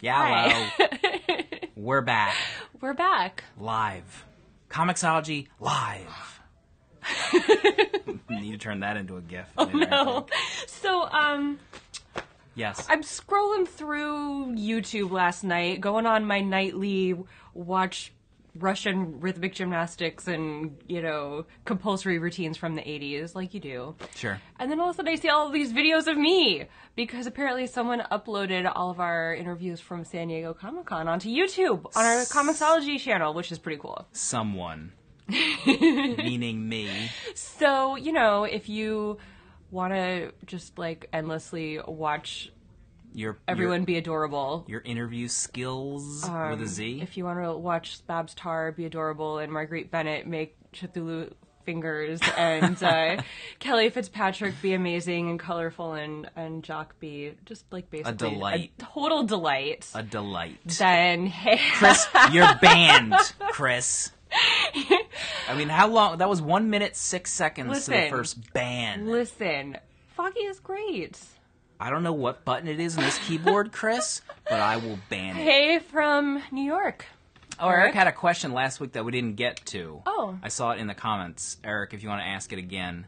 Yellow. We're back. We're back. Live. comiXology live. Need to turn that into a GIF. Oh, no. So, yes. I'm scrolling through YouTube last night, going on my nightly watch Russian rhythmic gymnastics and, compulsory routines from the 80s, like you do. Sure. And then all of a sudden I see all of these videos of me, because apparently someone uploaded all of our interviews from San Diego Comic-Con onto YouTube on our comiXology channel, which is pretty cool. Someone. Meaning me. So, if you want to just, endlessly watch everyone be adorable. Your interview skills with a Z. If you want to watch Babs Tarr be adorable and Marguerite Bennett make Cthulhu fingers and Kelly Fitzpatrick be amazing and colorful and Jock be just basically a delight. A total delight. A delight. Then, hey. Chris, you're banned, Chris. I mean, how long? That was 1 minute, 6 seconds to the first ban. Listen, Foggy is great. I don't know what button it is on this keyboard, Chris, but I will ban it. Hey, from New York. Oh, Eric had a question last week that we didn't get to. Oh. I saw it in the comments. Eric, if you want to ask it again.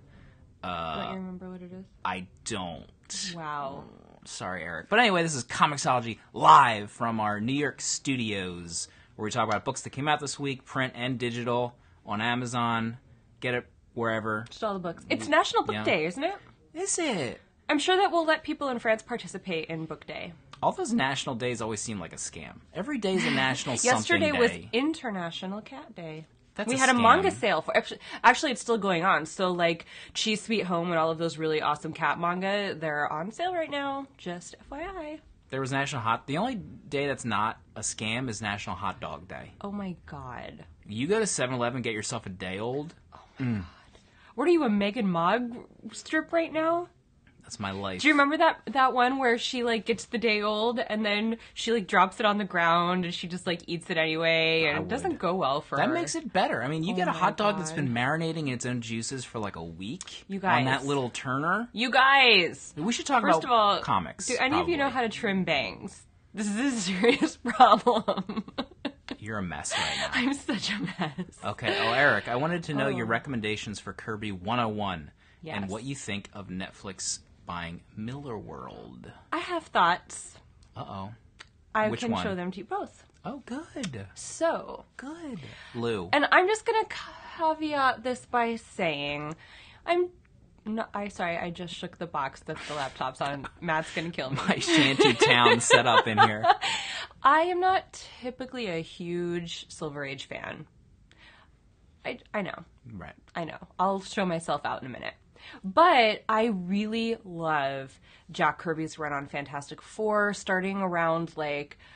Don't you remember what it is? I don't. Wow. Sorry, Eric. But anyway, this is comiXology live from our New York studios, where we talk about books that came out this week, print and digital, on Amazon. Get it wherever. Just all the books. It's National Book Day, isn't it? Is it? I'm sure that we'll let people in France participate in Book Day. All those national days always seem like a scam. Every day is a national something Yesterday day. was International Cat Day. We had a manga sale for actually it's still going on. So Cheese Sweet Home and all of those really awesome cat manga, they're on sale right now. Just FYI. There was The only day that's not a scam is National Hot Dog Day. Oh my god. You go to 7-Eleven, get yourself a day old. Oh my god. What are you, a Megan Mogg strip right now? That's my life. Do you remember that one where she gets the day old and then she drops it on the ground and she just eats it anyway and it doesn't go well for her? That makes it better. I mean, you get a hot dog that's been marinating in its own juices for a week. You guys. On that little turner. You guys. We should talk First about of all, comics. Do any of you know how to trim bangs? This is a serious problem. You're a mess right now. I'm such a mess. Okay. Oh, Eric, I wanted to know your recommendations for Kirby 101 and what you think of Netflix buying Miller World. I have thoughts. Uh-oh. I can show them to you both. Oh, good. So. Good. Lou. And I'm just going to caveat this by saying, I just shook the box that the laptop's on. Matt's going to kill me. My shanty town set up in here. I am not typically a huge Silver Age fan. I know. Right. I know. I'll show myself out in a minute. But I really love Jack Kirby's run on Fantastic Four, starting around, Galactus,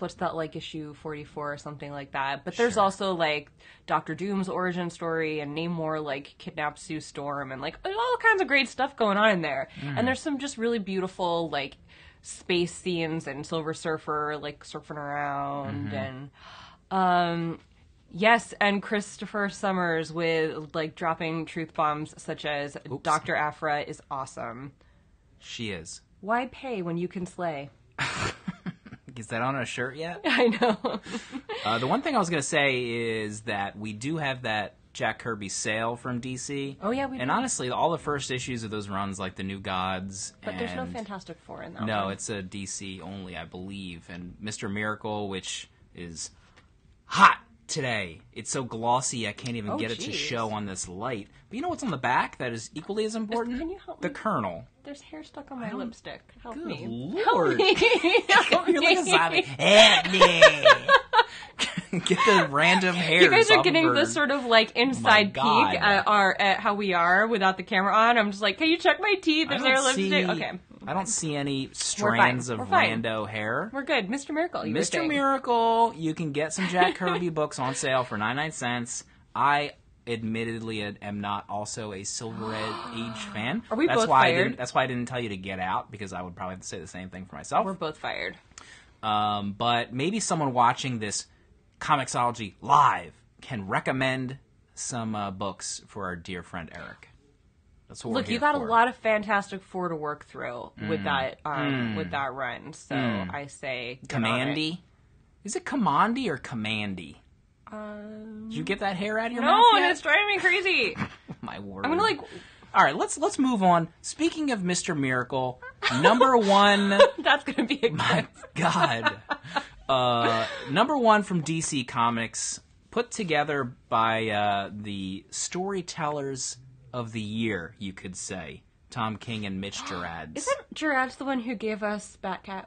what's that, issue 44 or something like that. But there's also, Doctor Doom's origin story and Namor, kidnaps Sue Storm and, all kinds of great stuff going on in there. And there's some just really beautiful, space scenes and Silver Surfer, surfing around and... Yes, and Christopher Summers with, dropping truth bombs such as Dr. APHRA is awesome. She is. Why pay when you can slay? Is that on a shirt yet? I know. The one thing I was going to say is that we do have that Jack Kirby sale from DC. Oh, yeah, we do. And honestly, all the first issues of those runs, the New Gods. But there's no Fantastic Four in that one. No, it's a DC only, I believe. And Mr. Miracle, which is hot today. It's so glossy I can't even get it to show on this light. But you know what's on the back that is equally as important? Can you help me? The Colonel. There's hair stuck on my lipstick. Help Good me. Lord. Help me. Help You're like a me. zombie. Help me. Get the random hairs. You guys are off getting of her. the sort of inside peek at how we are without the camera on. I'm just can you check my teeth? Is there lipstick? Okay. I don't see any strands of rando hair. We're good. Mr. Miracle, Mr. Miracle, you can get some Jack Kirby books on sale for 99 cents. I admittedly am not also a Silver Age fan. Are we both fired? That's why I didn't tell you to get out, because I would probably have to say the same thing for myself. We're both fired. But maybe someone watching this comiXology live can recommend some books for our dear friend Eric. That's what we're Look, here you got for. a lot of Fantastic Four to work through with that run. So I say Commandy? Is it Commandy or Commandy? Did you get that hair out of your mouth No, yet? it's driving me crazy. My word. I'm gonna like. All right, let's move on. Speaking of Mr. Miracle, number one. That's gonna be a My God. Number one from DC Comics, put together by the storytellers of the year, you could say. Tom King and Mitch Gerads. Isn't Gerads the one who gave us Batcat?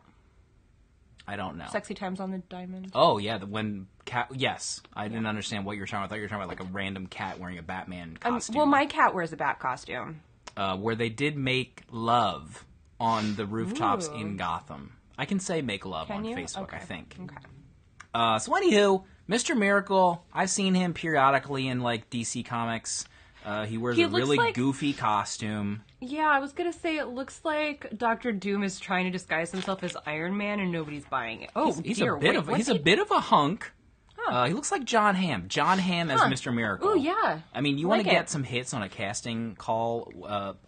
I don't know. Sexy Times on the Diamond. Oh, yeah, when cat. Yes, I didn't understand what you were talking about. I thought you were talking about like a random cat wearing a Batman costume. Well, my cat wears a bat costume. Where they did make love on the rooftops in Gotham. I can say make love on Facebook, Okay. I think. Okay. So anywho, Mr. Miracle, I've seen him periodically in like DC Comics. He wears a really goofy costume. Yeah, I was gonna say it looks like Dr. Doom is trying to disguise himself as Iron Man, and nobody's buying it. Oh, he's a bit of a hunk. He looks like John Hamm. John Hamm as Mr. Miracle. Oh yeah. I mean, you want to get some hits on a casting call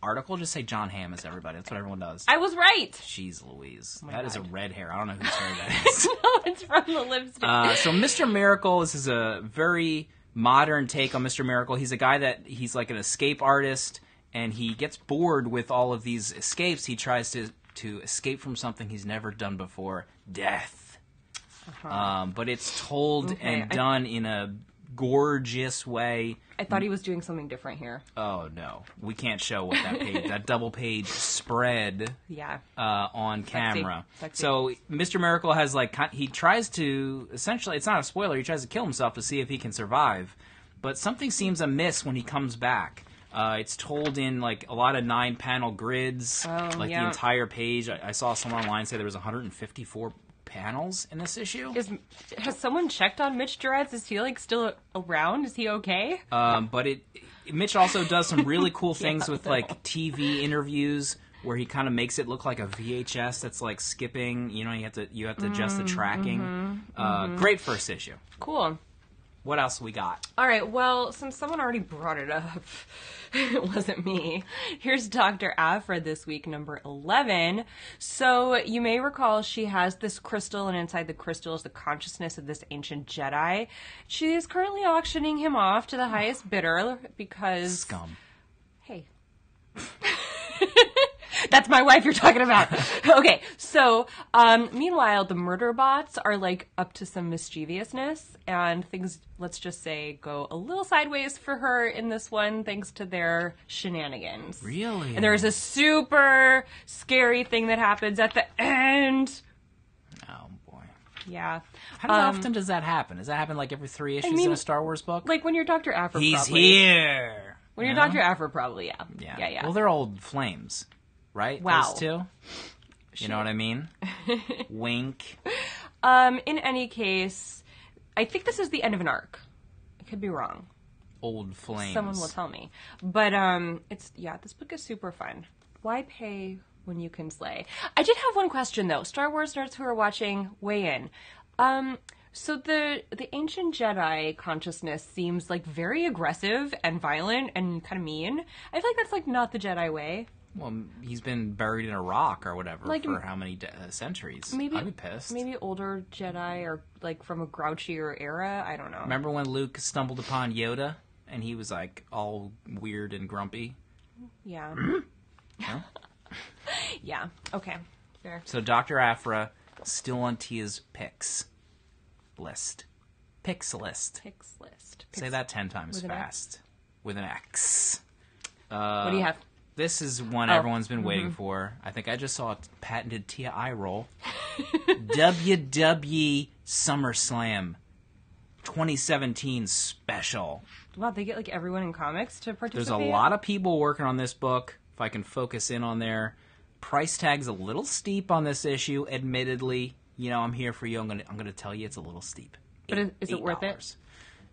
article? Just say John Hamm as everybody. That's what everyone does. I was right. Jeez Louise, Oh that is a red hair. I don't know whose hair that is. No, it's from the lipstick. So Mr. Miracle, this is a very modern take on Mr. Miracle. He's a guy he's like an escape artist, and he gets bored with all of these escapes. He tries to escape from something he's never done before, death. But it's told and done in a gorgeous way. I thought he was doing something different here. Oh no, we can't show what that double page spread. Yeah. On camera. Sexy. So Mr. Miracle has he tries to essentially, it's not a spoiler. He tries to kill himself to see if he can survive, but something seems amiss when he comes back. It's told in like a lot of 9-panel grids, the entire page. I saw someone online say there was 154 panels in this issue. Has someone checked on Mitch Gerads? Is he like still around? Is he okay? But Mitch also does some really cool things with like TV interviews where he kind of makes it look like a VHS that's like skipping. You know, you have to adjust the tracking. Great first issue. Cool. What else we got? All right, well, since someone already brought it up, it wasn't me. Here's Dr. APHRA this week, number 11. So you may recall she has this crystal, and inside the crystal is the consciousness of this ancient Jedi. She is currently auctioning him off to the highest bidder because... Scum. Hey. That's my wife you're talking about. Okay, so meanwhile, the murder bots are like up to some mischievousness, and things, let's just say, go a little sideways for her in this one thanks to their shenanigans. Really? And there's a super scary thing that happens at the end. Oh, boy. Yeah. How often does that happen? Does that happen like every 3 issues in a Star Wars book? Like when you're Dr. APHRA, He's probably. here! When you're Dr. APHRA, probably, yeah. Yeah. Well, they're old flames. Right? Wow. Those two? You know what I mean? Wink. In any case, I think this is the end of an arc. I could be wrong. Old flames. Someone will tell me. But this book is super fun. Why pay when you can slay? I did have one question though. Star Wars nerds who are watching, weigh in. So the ancient Jedi consciousness seems like very aggressive and violent and kind of mean. I feel like that's like not the Jedi way. Well, he's been buried in a rock or whatever for how many centuries? Maybe, I'd be pissed. Maybe older Jedi or like from a grouchier era. I don't know. Remember when Luke stumbled upon Yoda and he was like all weird and grumpy? Yeah. No? Yeah. Okay. Fair. So Dr. APHRA still on Tia's picks list. Picks list. Picks list. Say that 10 times fast. With an X. What do you have? This is one everyone's been waiting for. I think I just saw a patented Tia eye roll. WWE SummerSlam 2017 special. Wow, they get like everyone in comics to participate? There's a lot of people working on this book. If I can focus in on there. Price tag's a little steep on this issue, admittedly. You know, I'm here for you. I'm gonna tell you it's a little steep. But is it worth it?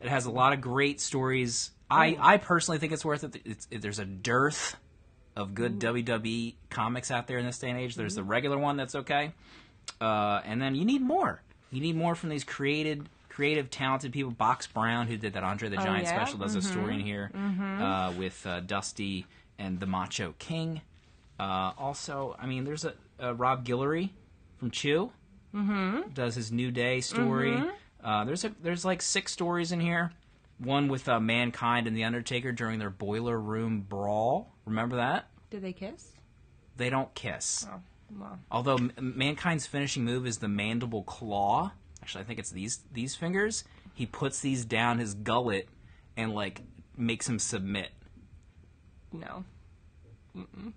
It has a lot of great stories. I personally think it's worth it. There's a dearth of good WWE comics out there in this day and age. There's the regular one that's okay. And then you need more. You need more from these creative, talented people. Box Brown, who did that Andre the Giant special, does a story in here with Dusty and The Macho King. Also, I mean, there's a Rob Guillory from Chew. Mm-hmm. Does his New Day story. Mm-hmm. There's like 6 stories in here. One with Mankind and The Undertaker during their boiler room brawl. Remember that? Did they kiss? They don't kiss. Oh, well. Although Mankind's finishing move is the mandible claw. Actually, I think it's these fingers. He puts these down his gullet and like makes him submit. No. Mm-mm.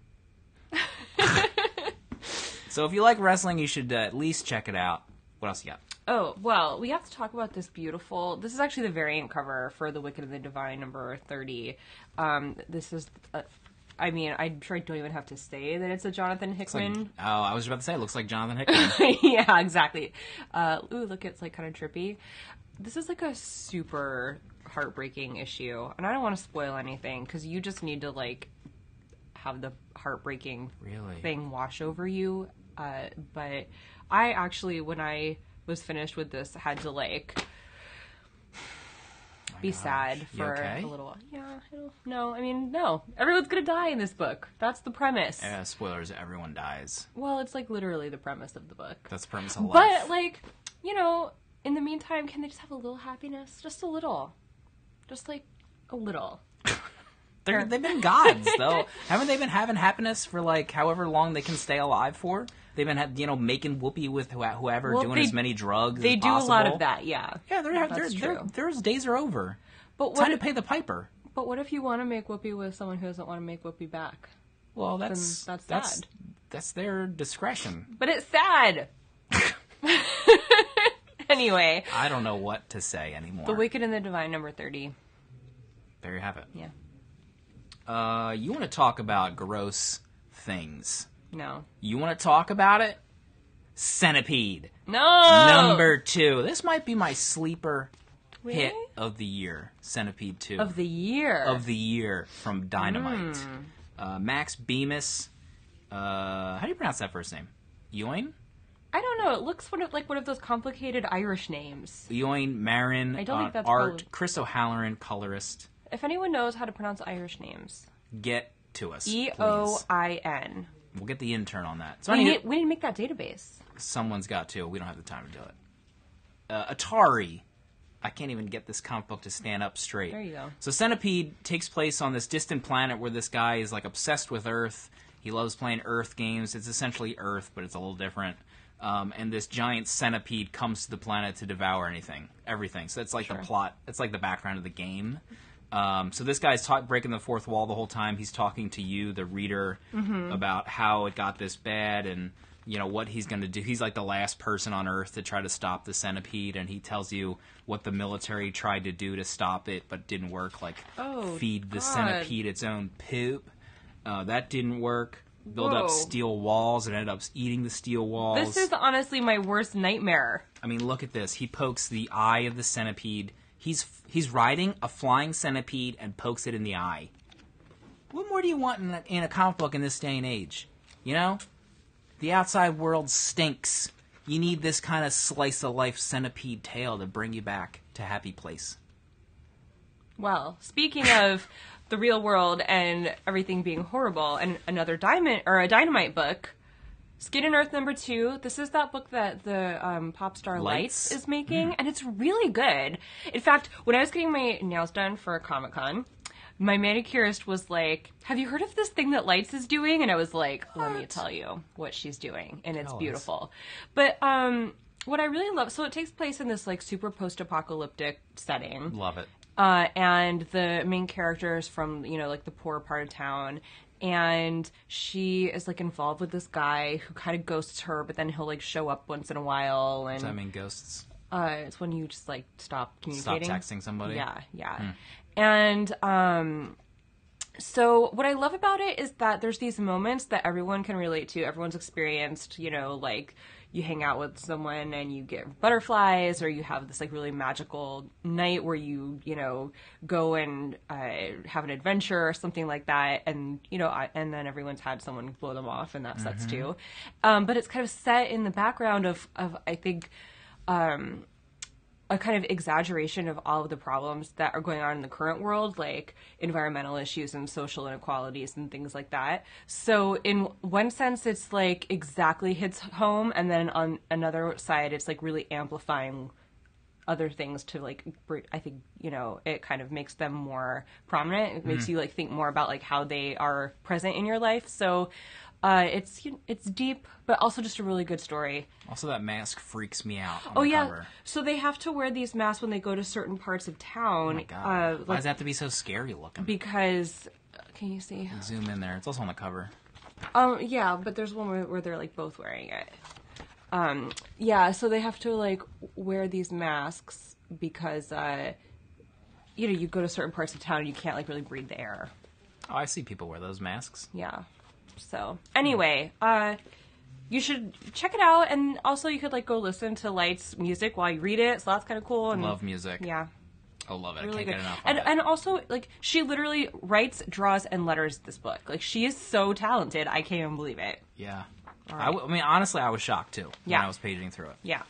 So if you like wrestling, you should at least check it out. What else you got? Oh, well, we have to talk about this beautiful... This is actually the variant cover for The Wicked and the Divine, number 30. This is... I'm sure I don't even have to say that it's a Jonathan Hickman. I was about to say, it looks like Jonathan Hickman. Yeah, exactly. Look, it's like kind of trippy. This is like a super heartbreaking issue. And I don't want to spoil anything, because you just need to, like, have the heartbreaking thing wash over you. But I actually, when I was finished with this, had to, like... be sad for a little while. Yeah, no. Everyone's gonna die in this book. That's the premise. Yeah, spoilers, everyone dies. Well, it's like literally the premise of the book. That's the premise of life. But, like, in the meantime, can they just have a little happiness? Just a little. Just, like, a little. They've been gods, though. Haven't they been having happiness for, like, however long they can stay alive for? They've been, making whoopee with whoever, doing as many drugs as possible. They do a lot of that, yeah. Yeah, their days are over. But time to pay the piper. But what if you want to make whoopee with someone who doesn't want to make whoopee back? Well, that's sad. That's their discretion. But it's sad. Anyway. I don't know what to say anymore. The Wicked and the Divine, number 30. There you have it. Yeah. You want to talk about gross things? No. You want to talk about it? Centipede. No! Number 2. This might be my sleeper hit of the year. Centipede 2. Of the year? Of the year from Dynamite. Max Bemis. How do you pronounce that first name? Ewing? I don't know. It looks like one of those complicated Irish names. Ewing, Marin, I don't think that's art, Chris O'Halloran, colorist. If anyone knows how to pronounce Irish names. Get to us, Eoin. We'll get the intern on that. So we need to make that database. Someone's got to. We don't have the time to do it. Atari. I can't even get this comic book to stand up straight. There you go. So Centipede takes place on this distant planet where this guy is like obsessed with Earth. He loves playing Earth games. It's essentially Earth, but it's a little different. And this giant centipede comes to the planet to devour everything. So that's like the plot. That's like the background of the game. So this guy's breaking the fourth wall the whole time. He's talking to you, the reader, about how it got this bad and what he's going to do. He's like the last person on Earth to try to stop the centipede, and he tells you what the military tried to do to stop it but didn't work, like feed the centipede its own poop. That didn't work. Build up steel walls and ended up eating the steel walls. This is honestly my worst nightmare. I mean, look at this. He pokes the eye of the centipede. He's riding a flying centipede and pokes it in the eye. What more do you want in a comic book in this day and age? The outside world stinks. You need this kind of slice-of-life centipede tale to bring you back to happy place. Well, speaking of the real world and everything being horrible, and another Dynamite book, Skin and Earth number 2. This is that book that the pop star Lights is making, and it's really good. In fact, when I was getting my nails done for Comic-Con, my manicurist was like, "Have you heard of this thing that Lights is doing?" And I was like, "Let me tell you what she's doing," and it's beautiful. But what I really love, so it takes place in this like super post-apocalyptic setting. Love it. And the main character is from, like the poor part of town. And she is like involved with this guy who kind of ghosts her, but then he'll like show up once in a while. And does that mean ghosts? It's when you just like stop communicating. Stop texting somebody? Yeah. And so what I love about it is that there's these moments that everyone can relate to. Everyone's experienced, like you hang out with someone and you get butterflies, or you have this like really magical night where you go and have an adventure or something like that, and and then everyone's had someone blow them off, and that sucks too. But it's kind of set in the background of I think a kind of exaggeration of all of the problems that are going on in the current world, like environmental issues and social inequalities and things like that. So in one sense, it's like exactly hits home, and then on another side, it's like really amplifying other things to like, I think, you know, it kind of makes them more prominent. It makes you like think more about like how they are present in your life. So it's deep, but also just a really good story. Also, that mask freaks me out on Oh, the yeah. cover. So they have to wear these masks when they go to certain parts of town. Oh my God. Why does that have to be so scary looking? Because, can you see? Zoom in there. It's also on the cover. Yeah, but there's one where they're like both wearing it. Yeah, so they have to like wear these masks because, you know, you go to certain parts of town and you can't like really breathe the air. Oh, I see people wear those masks. Yeah. So, anyway, you should check it out, and also you could, like, go listen to Light's music while you read it, so that's kind of cool. And love music. Yeah. I love it. Really I can't good. get enough of it. And also, like, she literally writes, draws, and letters this book. Like, she is so talented, I can't even believe it. Yeah. Right. I mean, honestly, I was shocked, too, when I was paging through it. Yeah.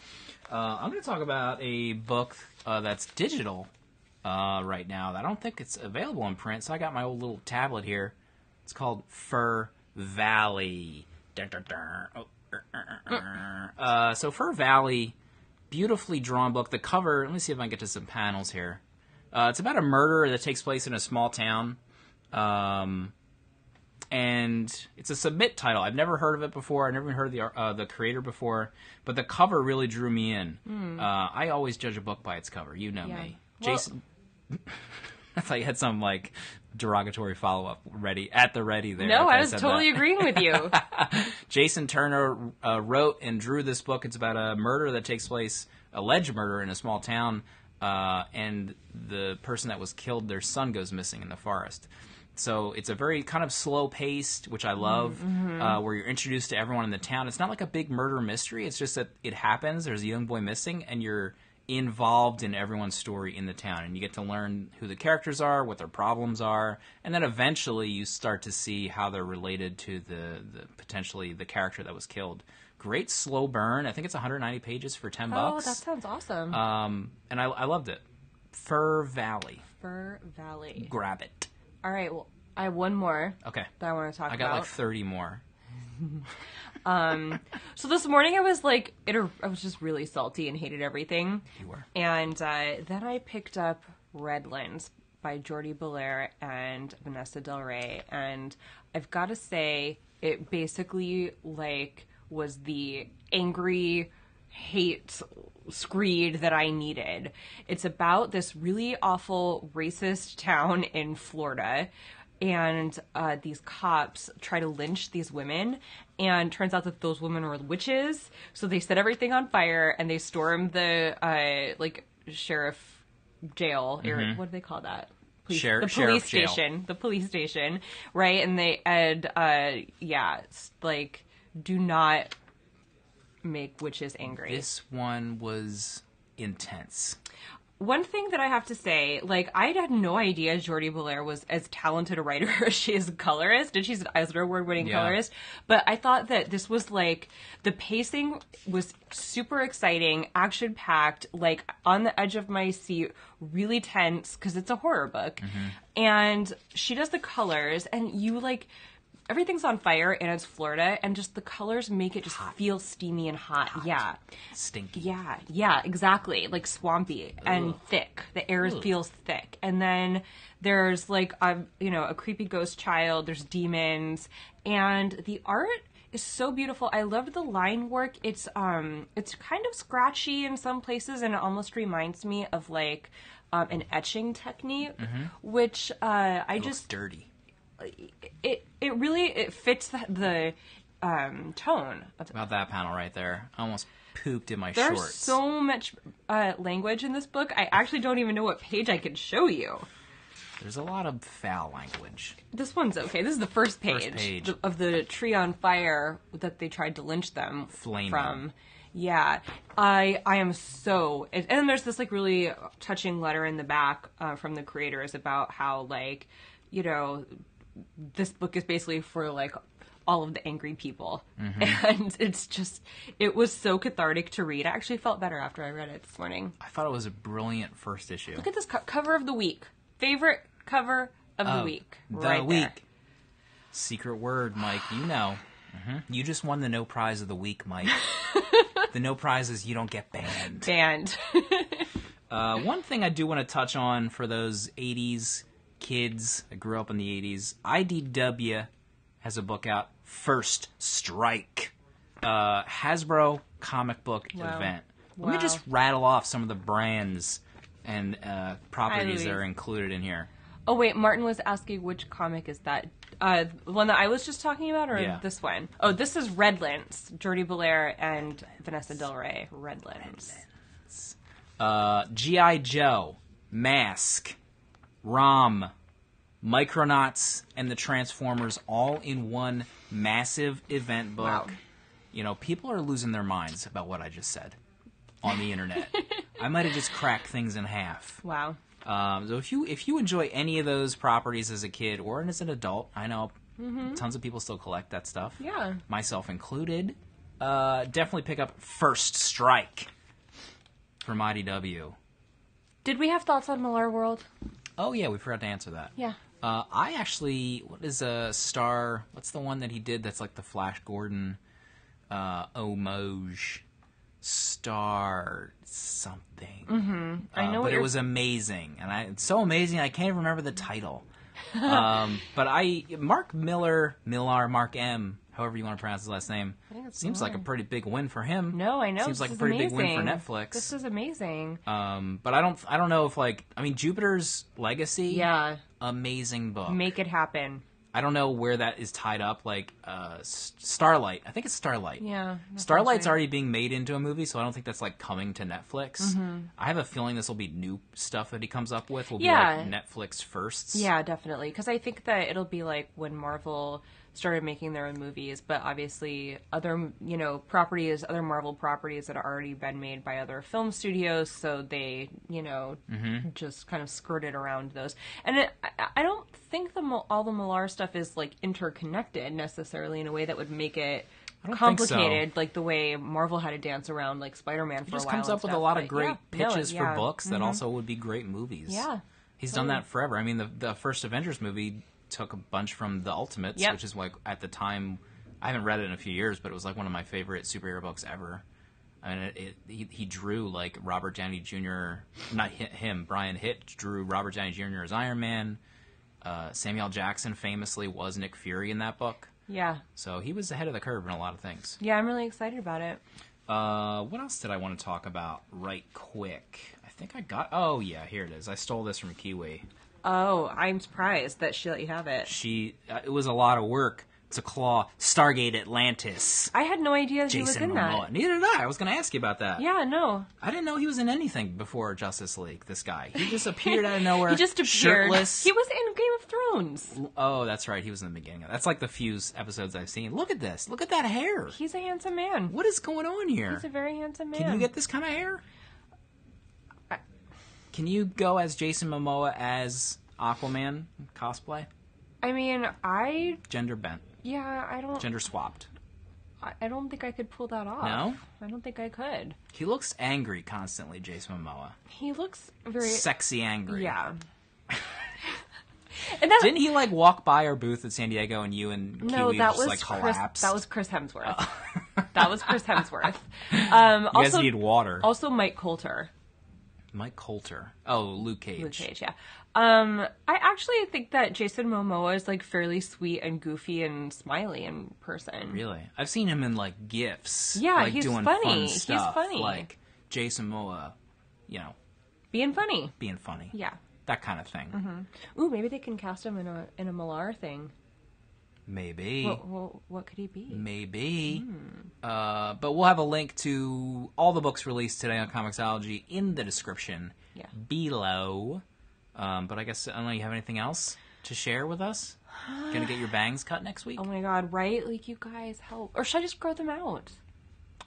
I'm going to talk about a book that's digital right now. I don't think it's available in print, so I got my old little tablet here. It's called Fur Valley. Dun, dun, dun. Oh. So Fur Valley, beautifully drawn book. The cover, let me see if I can get to some panels here. It's about a murder that takes place in a small town. And it's a submit title. I've never heard of it before. I've never even heard of the creator before. But the cover really drew me in. I always judge a book by its cover. You know me. Well, Jason... I thought you had some, like, derogatory follow-up at the ready there. No, I was totally agreeing with you. Jason Turner wrote and drew this book. It's about a murder that takes place, alleged murder in a small town, and the person that was killed, their son goes missing in the forest. So it's a very kind of slow-paced, which I love, where you're introduced to everyone in the town. It's not like a big murder mystery. It's just that it happens. There's a young boy missing, and you're involved in everyone's story in the town, and you get to learn who the characters are, what their problems are, and then eventually you start to see how they're related to the potentially the character that was killed. Great slow burn. I think it's 190 pages for $10. Oh, that sounds awesome. And I loved it. Fur Valley. Fur Valley. Grab it. All right. Well, I have one more. Okay. That I want to talk about. I got like 30 more. So this morning I was like, I was just really salty and hated everything. You were. And then I picked up Redlands by Jordi Belair and Vanessa Del Rey, and I've got to say, it basically like was the angry hate screed that I needed. It's about this really awful racist town in Florida. And these cops try to lynch these women, and turns out that those women were witches. So they set everything on fire, and they storm the like sheriff jail, or what do they call that? Police station, the police station, right? And they like do not make witches angry. This one was intense. One thing that I have to say, like, I had no idea Jordi Belair was as talented a writer as she is a colorist, and she's an Eisner Award-winning colorist, but I thought that this was, like, the pacing was super exciting, action-packed, like, on the edge of my seat, really tense, because it's a horror book, and she does the colors, and you, like... Everything's on fire, and it's Florida, and just the colors make it just feel steamy and hot. Yeah. Stinky. Yeah, exactly. Like swampy and thick. The air feels thick. And then there's like, a creepy ghost child. There's demons. And the art is so beautiful. I loved the line work. It's kind of scratchy in some places, and it almost reminds me of like an etching technique, which it looks dirty. It really fits the tone. About that panel right there. I almost pooped in my There's shorts. so much language in this book. I actually don't even know what page I can show you. There's a lot of foul language. This one's okay. This is the first page. Of the tree on fire that they tried to lynch them from. Yeah, I am so... And then there's this like really touching letter in the back from the creators about how like, this book is basically for like all of the angry people. And it was so cathartic to read. I actually felt better after I read it this morning. I thought it was a brilliant first issue. Look at this cover of the week. Favorite cover of the week. Right there. Secret word, Mike. You know. You just won the no prize of the week, Mike. The no prize is you don't get banned. Banned. One thing I do want to touch on for those 80s kids that grew up in the 80s, IDW has a book out, First Strike. Hasbro comic book event. Let me just rattle off some of the brands and properties that are included in here. Oh, wait, Martin was asking which comic is that? The one that I was just talking about, or this one? Oh, this is Redlands. Jordi Belair and Vanessa Del Rey. Redlands. G.I. Joe, Mask, ROM, Micronauts, and the Transformers all in one massive event book. Wow. You know, people are losing their minds about what I just said on the internet. I might have just cracked things in half. Wow. So if you enjoy any of those properties as a kid or as an adult, I know tons of people still collect that stuff. Yeah. Myself included. Definitely pick up First Strike from IDW. Did we have thoughts on Millar World? Oh, yeah, we forgot to answer that. Yeah. I actually, what is what's the one that he did that's like the Flash Gordon homage? Star something. I know, but it was amazing, and it's so amazing I can't even remember the title. But Mark Mark M, however you want to pronounce his last name, seems like a pretty big win for him. No, I know. Seems like a pretty big win for Netflix. This is amazing. But I don't know if Jupiter's Legacy. Yeah. Amazing book. Make it happen. I don't know where that is tied up, like Starlight. I think it's Starlight. Yeah. Starlight's already being made into a movie, so I don't think that's like coming to Netflix. I have a feeling this will be new stuff that he comes up with. Will be like Netflix firsts. Yeah, definitely. Because I think that it'll be like when Marvel started making their own movies, but obviously other, properties, other Marvel properties that have already been made by other film studios, so they, just kind of skirted around those. And I don't think all the Millar stuff is like interconnected necessarily in a way that would make it complicated, like the way Marvel had to dance around like Spider-Man for a while. He just comes up with a lot of great pitches for books that also would be great movies. Yeah. He's done that forever. I mean, the first Avengers movie took a bunch from the Ultimates, which is like, at the time, I haven't read it in a few years, but it was like one of my favorite superhero books ever. I mean, he drew like Robert Downey Jr., not him, Brian Hitt drew Robert Downey Jr. as Iron Man. Samuel L. Jackson famously was Nick Fury in that book. Yeah. So he was ahead of the curve in a lot of things. Yeah, I'm really excited about it. What else did I want to talk about right quick? I think I got... Oh, yeah, here it is. I stole this from Kiwi. Oh, I'm surprised that she let you have it. It was a lot of work to claw Stargate Atlantis. I had no idea he was in that. Neither did I. I was going to ask you about that. Yeah, no. I didn't know he was in anything before Justice League, this guy. He just appeared out of nowhere. He just appeared. Shirtless. He was in Game of Thrones. Oh, that's right. He was in the beginning. That's like the few episodes I've seen. Look at this. Look at that hair. He's a handsome man. What is going on here? He's a very handsome man. Can you get this kind of hair? Can you go as Jason Momoa as Aquaman cosplay? I mean, Gender bent. Yeah, I don't... Gender swapped. I don't think I could pull that off. No? I don't think I could. He looks angry constantly, Jason Momoa. He looks very... Sexy angry. Yeah. Didn't he, like, walk by our booth at San Diego and you and Kiwi just, like, collapsed? That was Chris Hemsworth. Oh. That was Chris Hemsworth. You guys need water. Also Mike Coulter. Mike Coulter. Oh, Luke Cage. Luke Cage, yeah. I actually think that Jason Momoa is like fairly sweet and goofy and smiley in person. Really? I've seen him in like GIFs. Yeah, like, he's doing funny. Fun stuff, He's funny. Like Jason Momoa, being funny. Being funny. Yeah. That kind of thing. Mm-hmm. Ooh, maybe they can cast him in a Millar thing. Maybe. What could he be? Maybe. But we'll have a link to all the books released today on comiXology in the description below. But I guess, I don't know, you have anything else to share with us? Gonna get your bangs cut next week? Oh my god, right? Like, you guys help. Or should I just grow them out?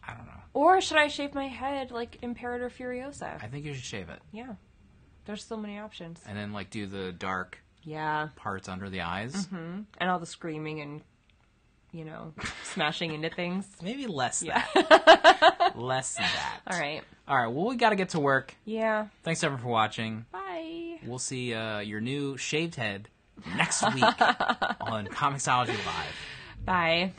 I don't know. Or should I shave my head like Imperator Furiosa? I think you should shave it. Yeah. There's so many options. And then, like, do the dark... Yeah. Parts under the eyes. Mm-hmm. And all the screaming and you know, smashing into things. Maybe less that. Less than that. All right. Well, we got to get to work. Yeah. Thanks, everyone, for watching. Bye. We'll see your new shaved head next week on comiXology Live. Bye.